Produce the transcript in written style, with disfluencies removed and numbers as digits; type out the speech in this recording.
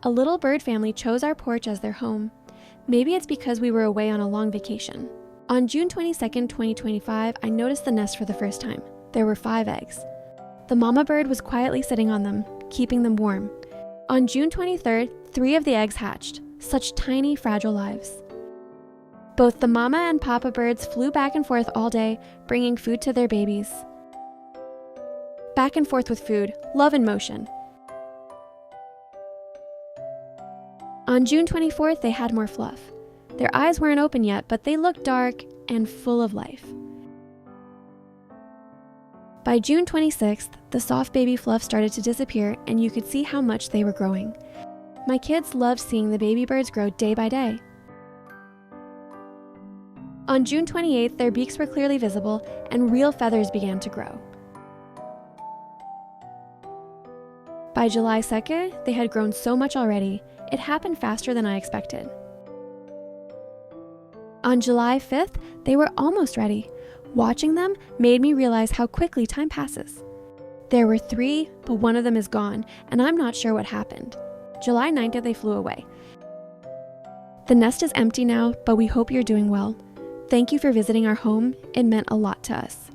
A little bird family chose our porch as their home. Maybe it's because we were away on a long vacation. On June 22nd, 2025, I noticed the nest for the first time. There were 5 eggs. The mama bird was quietly sitting on them, keeping them warm. On June 23rd, 3 of the eggs hatched. Such tiny, fragile lives. Both the mama and papa birds flew back and forth all day, bringing food to their babies. Back and forth with food, love in motion. On June 24th, they had more fluff. Their eyes weren't open yet, but they looked dark and full of life. By June 26th, the soft baby fluff started to disappear, and you could see how much they were growing. My kids loved seeing the baby birds grow day by day. On June 28th, their beaks were clearly visible, and real feathers began to grow. By July 2nd, they had grown so much already. It happened faster than I expected. On July 5th, they were almost ready. Watching them made me realize how quickly time passes. There were 3, but one of them is gone, and I'm not sure what happened. July 9th, they flew away. The nest is empty now, but we hope you're doing well. Thank you for visiting our home. It meant a lot to us.